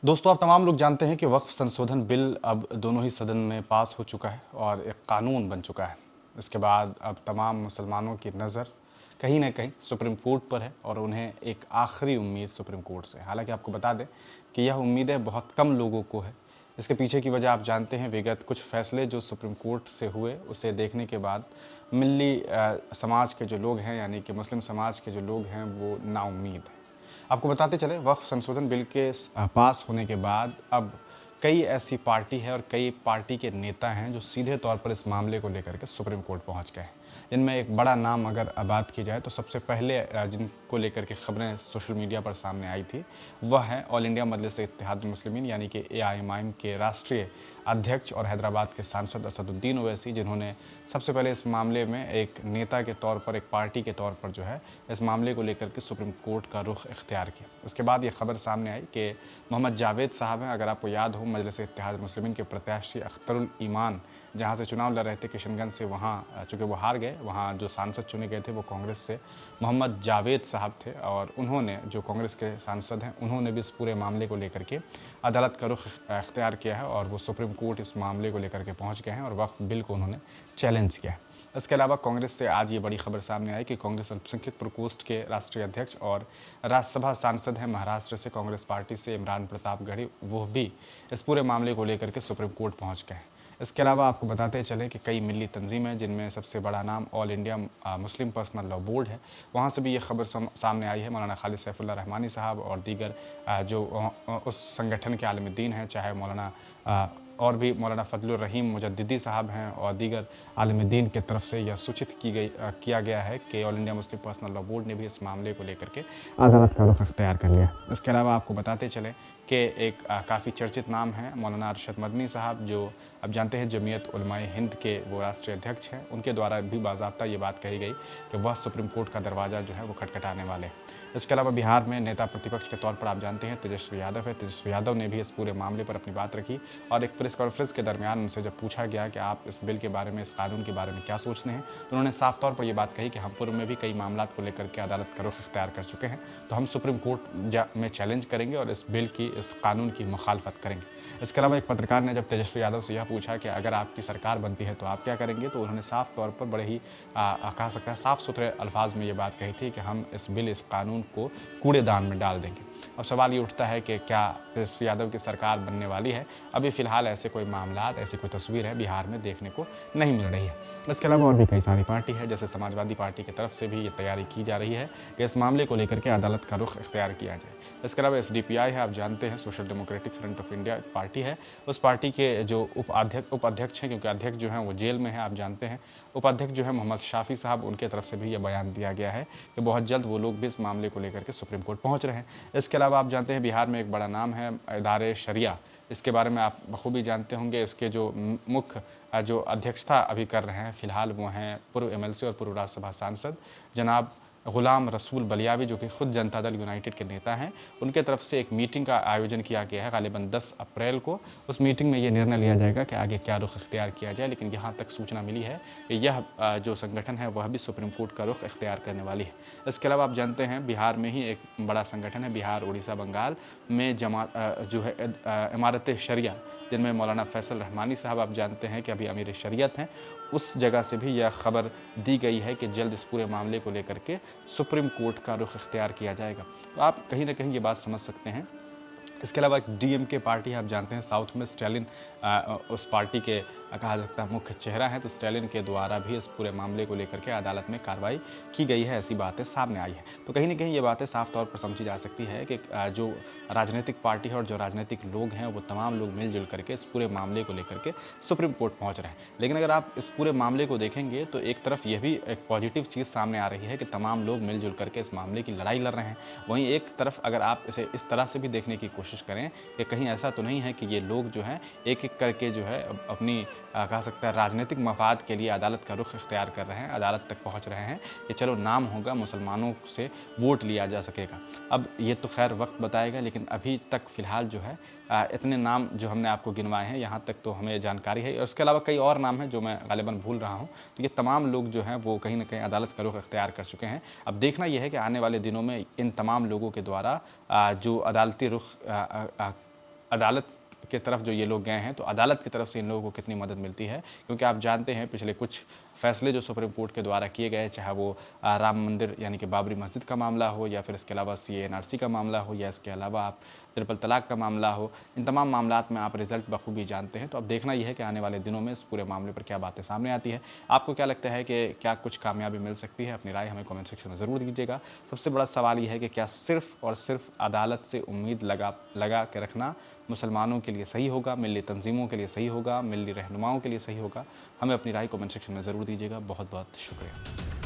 दोस्तों, आप तमाम लोग जानते हैं कि वक्फ संशोधन बिल अब दोनों ही सदन में पास हो चुका है और एक कानून बन चुका है। इसके बाद अब तमाम मुसलमानों की नज़र कहीं न कहीं सुप्रीम कोर्ट पर है और उन्हें एक आखिरी उम्मीद सुप्रीम कोर्ट से है। हालाँकि आपको बता दें कि यह उम्मीदें बहुत कम लोगों को है। इसके पीछे की वजह आप जानते हैं, विगत कुछ फैसले जो सुप्रीम कोर्ट से हुए, उसे देखने के बाद मिल्ली समाज के जो लोग हैं, यानी कि मुस्लिम समाज के जो लोग हैं, वो नाउम्मीद हैं। आपको बताते चले, वक्फ संशोधन बिल के पास होने के बाद अब कई ऐसी पार्टी है और कई पार्टी के नेता हैं जो सीधे तौर पर इस मामले को लेकर के सुप्रीम कोर्ट पहुंच गए हैं। जिनमें एक बड़ा नाम अगर बात की जाए तो सबसे पहले जिनको लेकर के खबरें सोशल मीडिया पर सामने आई थी, वह है ऑल इंडिया मजलिस इत्तेहादुल मुस्लिमीन यानी कि AIMIM के राष्ट्रीय अध्यक्ष और हैदराबाद के सांसद असदुद्दीन ओवैसी, जिन्होंने सबसे पहले इस मामले में एक नेता के तौर पर, एक पार्टी के तौर पर जो है इस मामले को लेकर के सुप्रीम कोर्ट का रुख इख्तियार किया। इसके बाद ये खबर सामने आई कि मोहम्मद जावेद साहब हैं, अगर आपको याद हो, मजलिस इत्तेहादुल मुस्लिमीन के प्रत्याशी अख्तरुल ईमान जहाँ से चुनाव लड़ रहे थे किशनगंज से, वहाँ चूँकि वो हार गए, वहाँ जो सांसद चुने गए थे वो कांग्रेस से मोहम्मद जावेद साहब थे और उन्होंने, जो कांग्रेस के सांसद हैं, उन्होंने भी इस पूरे मामले को लेकर के अदालत का रुख इख्तियार किया है और वो सुप्रीम कोर्ट इस मामले को लेकर के पहुँच गए हैं और वक्फ बिल को उन्होंने चैलेंज किया है। इसके अलावा कांग्रेस से आज ये बड़ी खबर सामने आई कि कांग्रेस अल्पसंख्यक प्रकोष्ठ के राष्ट्रीय अध्यक्ष और राज्यसभा सांसद हैं महाराष्ट्र से कांग्रेस पार्टी से इमरान प्रतापगढ़ी, वो भी इस पूरे मामले को लेकर के सुप्रीम कोर्ट पहुंच गए हैं। इसके अलावा आपको बताते चलें कि कई मिली तंजीमें, जिनमें सबसे बड़ा नाम all India Muslim personal law board है, वहाँ से भी ये खबर सामने आई है। मौलाना खालिद सैफुल्लाह रहमानी साहब और दीगर जो उस संगठन के आलिम दीन हैं, चाहे मौलाना और भी मौलाना फजलुर रहीम मुजद्दिदी साहब हैं और दीगर आलिम दीन की तरफ से यह सूचित किया गया है कि all India Muslim personal law board ने भी इस मामले को लेकर के अदालत का रुख इख्तियार कर लिया। इसके अलावा आपको बताते चलें कि एक काफ़ी चर्चित नाम है मौलाना अरशद मदनी साहब, जो अब जानते हैं जमीयत उलमाए हिंद के वो राष्ट्रीय अध्यक्ष हैं। उनके द्वारा भी बाज़ाब्ता ये बात कही गई कि वह सुप्रीम कोर्ट का दरवाज़ा जो है वो खटखटाने वाले हैं। इसके अलावा बिहार में नेता प्रतिपक्ष के तौर पर आप जानते हैं तेजस्वी यादव है। तेजस्वी यादव ने भी इस पूरे मामले पर अपनी बात रखी और एक प्रेस कॉन्फ्रेंस के दरमियान उनसे जब पूछा गया कि आप इस बिल के बारे में, इस कानून के बारे में क्या सोचते हैं, तो उन्होंने साफ तौर पर यह बात कही कि हम पूर्व में भी कई मामला को लेकर के अदालत का रुख इख्तियार कर चुके हैं, तो हम सुप्रीम कोर्ट में चैलेंज करेंगे और इस बिल की, इस कानून की मुखालफत करेंगे। इसके अलावा एक पत्रकार ने जब तेजस्वी यादव से यह पूछा कि अगर आपकी सरकार बनती है तो आप क्या करेंगे, तो उन्होंने साफ तौर पर बड़े ही कहा सकता है साफ सुथरे अल्फाज में ये बात कही थी कि हम इस बिल, इस कानून को कूड़ेदान में डाल देंगे। अब सवाल ये उठता है कि क्या तेजस्वी यादव की सरकार बनने वाली है? अभी फ़िलहाल ऐसे कोई मामलात, ऐसी कोई तस्वीर है बिहार में देखने को नहीं मिल रही है। इसके अलावा और भी कई सारी पार्टी है, जैसे समाजवादी पार्टी की तरफ से भी ये तैयारी की जा रही है कि इस मामले को लेकर के अदालत का रुख इख्तियार किया जाए। इसके अलावा SDPI है, आप जानते हैं social democratic front of India party है। उस पार्टी के जो उपाध्यक्ष हैं, क्योंकि अध्यक्ष जो हैं वो जेल में है, आप जानते हैं, उपाध्यक्ष जो है मोहम्मद शाफी साहब, उनके तरफ से भी ये बयान दिया गया है कि बहुत जल्द वो लोग भी इस मामले को लेकर के सुप्रीम कोर्ट पहुंच रहे हैं। इसके अलावा आप जानते हैं बिहार में एक बड़ा नाम है इदारे शरिया, इसके बारे में आप बखूबी जानते होंगे। इसके जो मुख्य जो अध्यक्षता अभी कर रहे हैं फ़िलहाल, वो हैं पूर्व MLC और पूर्व राज्यसभा सांसद जनाब गुलाम रसूल बलियावी, जो कि खुद जनता दल यूनाइटेड के नेता हैं। उनके तरफ से एक मीटिंग का आयोजन किया गया है गालिबन 10 अप्रैल को। उस मीटिंग में ये निर्णय लिया जाएगा कि आगे क्या रुख इख्तियार किया जाए, लेकिन यहाँ तक सूचना मिली है कि यह जो संगठन है वह भी सुप्रीम कोर्ट का रुख इख्तियार करने वाली है। इसके अलावा आप जानते हैं बिहार में ही एक बड़ा संगठन है, बिहार, उड़ीसा, बंगाल में जो है इमारत शरिया, जिनमें मौलाना फैसल रहमानी साहब, आप जानते हैं कि अभी अमीर शरीयत हैं, उस जगह से भी यह खबर दी गई है कि जल्द इस पूरे मामले को लेकर के सुप्रीम कोर्ट का रुख इख्तियार किया जाएगा। तो आप कहीं ना कहीं ये बात समझ सकते हैं। इसके अलावा एक DMK पार्टी है, आप जानते हैं साउथ में स्टैलिन उस पार्टी के कहा जाता है मुख्य चेहरा है, तो स्टैलिन के द्वारा भी इस पूरे मामले को लेकर के अदालत में कार्रवाई की गई है, ऐसी बातें सामने आई है। तो कहीं ना कहीं ये बातें साफ तौर पर समझी जा सकती है कि जो राजनीतिक पार्टी है और जो राजनीतिक लोग हैं, वो तमाम लोग मिलजुल करके इस पूरे मामले को लेकर के सुप्रीम कोर्ट पहुँच रहे हैं। लेकिन अगर आप इस पूरे मामले को देखेंगे तो एक तरफ यह भी एक पॉजिटिव चीज़ सामने आ रही है कि तमाम लोग मिलजुल करके इस मामले की लड़ाई लड़ रहे हैं। वहीं एक तरफ अगर आप इसे इस तरह से भी देखने की कोशिश करें कि कहीं ऐसा तो नहीं है कि ये लोग जो हैं एक एक करके जो है अपनी कहा सकता है राजनीतिक मफाद के लिए अदालत का रुख इख्तियार कर रहे हैं, अदालत तक पहुंच रहे हैं कि चलो नाम होगा, मुसलमानों से वोट लिया जा सकेगा। अब ये तो खैर वक्त बताएगा, लेकिन अभी तक फ़िलहाल जो है इतने नाम जो हमने आपको गिनवाए हैं, यहाँ तक तो हमें जानकारी है। और उसके अलावा कई और नाम हैं जो मैं गालिबन भूल रहा हूँ। तो ये तमाम लोग जो हैं वो कहीं ना कहीं अदालत का रुख इख्तियार कर चुके हैं। अब देखना यह है कि आने वाले दिनों में इन तमाम लोगों के द्वारा जो अदालती रुख अदालत की तरफ जो ये लोग गए हैं, तो अदालत की तरफ से इन लोगों को कितनी मदद मिलती है, क्योंकि आप जानते हैं पिछले कुछ फैसले जो सुप्रीम कोर्ट के द्वारा किए गए, चाहे वो राम मंदिर यानी कि बाबरी मस्जिद का मामला हो, या फिर इसके अलावा CA/NRC का मामला हो, या इसके अलावा आप ट्रिपल तलाक का मामला हो, इन तमाम मामलात में आप रिजल्ट बखूबी जानते हैं। तो अब देखना यह है कि आने वाले दिनों में इस पूरे मामले पर क्या बातें सामने आती है। आपको क्या लगता है कि क्या कुछ कामयाबी मिल सकती है? अपनी राय हमें कमेंट सेक्शन में ज़रूर दीजिएगा। सबसे बड़ा सवाल यह है कि क्या सिर्फ़ और सिर्फ अदालत से उम्मीद लगा के रखना मुसलमानों के लिए सही होगा, मिली तंजीमों के लिए सही होगा, मिली रहनुमाओं के लिए सही होगा? हमें अपनी राय कमेंट सेक्शन में ज़रूर दीजिएगा। बहुत बहुत शुक्रिया।